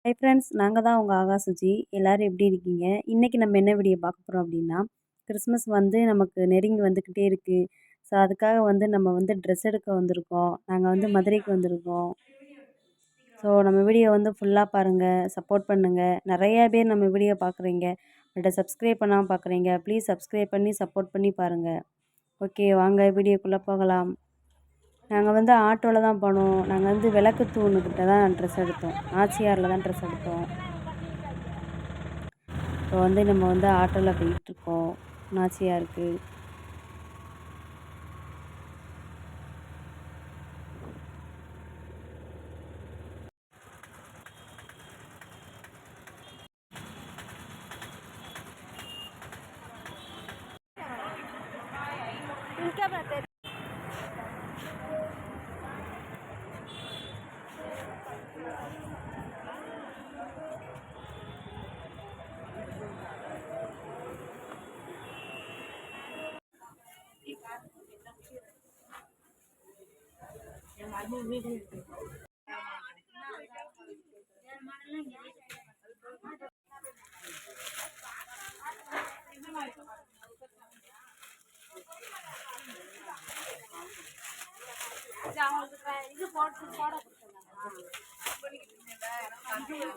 Hi friends, நாங்கள் தான் உங்கள் ஆகாசுஜி. எல்லோரும் எப்படி இருக்கீங்க? இன்றைக்கி நம்ம என்ன வீடியோ பார்க்க போகிறோம் அப்படின்னா, கிறிஸ்மஸ் வந்து நமக்கு நெருங்கி வந்துக்கிட்டே இருக்குது. ஸோ அதுக்காக வந்து நம்ம வந்து ட்ரெஸ் எடுக்க வந்திருக்கோம். நாங்கள் வந்து மதுரைக்கு வந்திருக்கோம். ஸோ நம்ம வீடியோ வந்து ஃபுல்லாக பாருங்கள், சப்போர்ட் பண்ணுங்கள். நிறையா பேர் நம்ம வீடியோ பார்க்குறீங்க, பட் சப்ஸ்கிரைப் பண்ணாமல் பார்க்குறீங்க. ப்ளீஸ் சப்ஸ்கிரைப் பண்ணி சப்போர்ட் பண்ணி பாருங்கள். ஓகே, வாங்க வீடியோக்குள்ளே போகலாம். நாங்கள் வந்து ஆட்டோவில் தான் போனோம். நாங்கள் வந்து விளக்கு தூணுக்கிட்ட தான் ட்ரெஸ் எடுத்தோம். நாச்சியாரில் தான் ட்ரெஸ் எடுத்தோம். இப்போ வந்து நம்ம வந்து ஆட்டோவில் போயிட்டுருக்கோம் நாச்சியாருக்கு.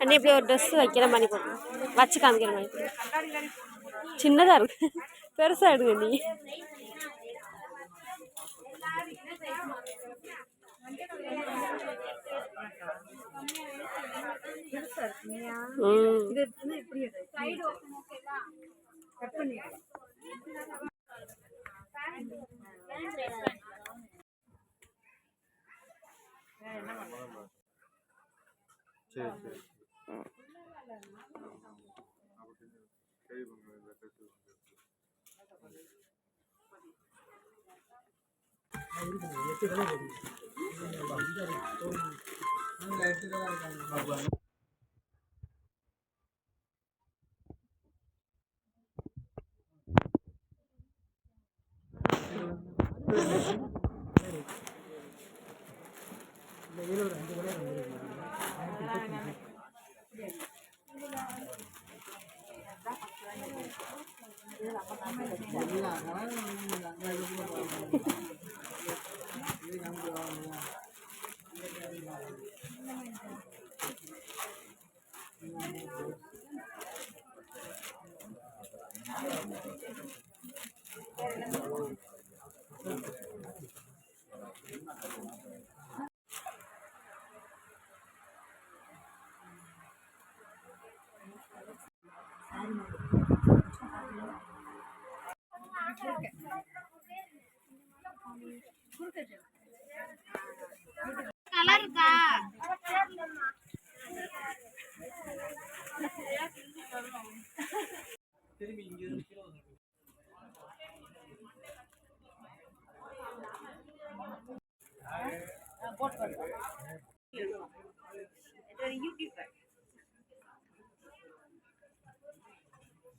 அண்ணே இப்படி ஒரு ட்ரெஸ் வைக்கிற மாதிரி போடணும், வச்சு காமிக்கிற மாதிரி. சின்னதாக இருக்கு, பெருசாக எடுங்க நீ. சரி சரி நல்லா இருக்கா?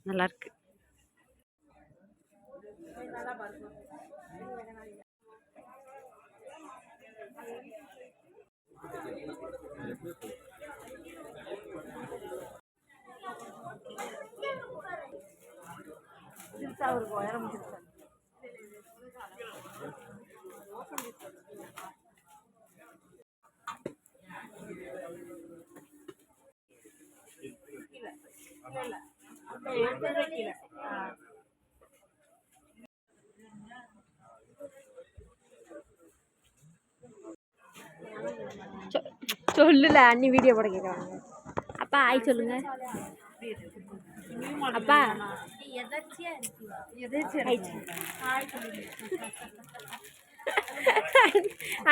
நல்லா இருக்கு. சொல்லல அண்ணி வீடியோ போட கேட்குறாங்க. அப்பா ஆய் சொல்லுங்க. அப்பா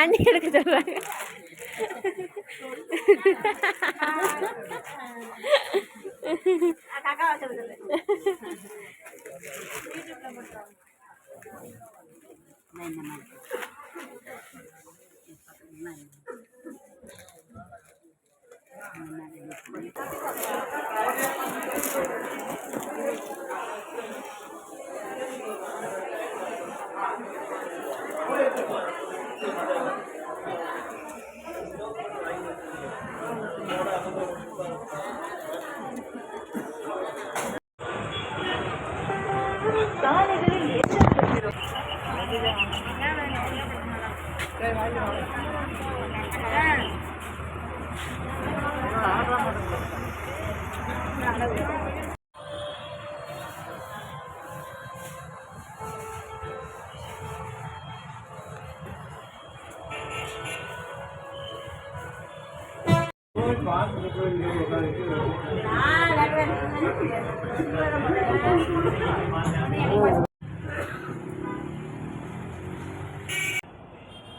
அண்ணி எடுக்க சொல்றாங்க.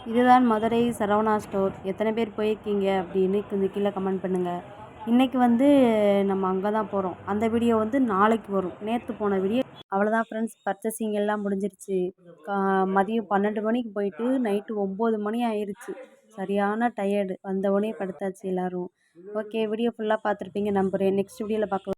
இதுதான் மதுரை சரவணா ஸ்டோர். எத்தனை பேர் போயிருக்கீங்க அப்படின்னு கொஞ்சம் கீழே கமெண்ட் பண்ணுங்கள். இன்றைக்கி வந்து நம்ம அங்கே தான் போகிறோம். அந்த வீடியோ வந்து நாளைக்கு வரும். நேற்று போன வீடியோ அவ்வளோதான் ஃப்ரெண்ட்ஸ். பர்ச்சேசிங் எல்லாம் முடிஞ்சிருச்சு. மதியம் 12 மணிக்கு போயிட்டு நைட்டு 9 மணி ஆயிடுச்சு. சரியான டயர்டு. வந்தவொடனே படுத்தாச்சு எல்லோரும். ஓகே, வீடியோ ஃபுல்லாக பார்த்துருப்பீங்க நம்புகிறேன். நெக்ஸ்ட் வீடியோவில் பார்க்கலாம்.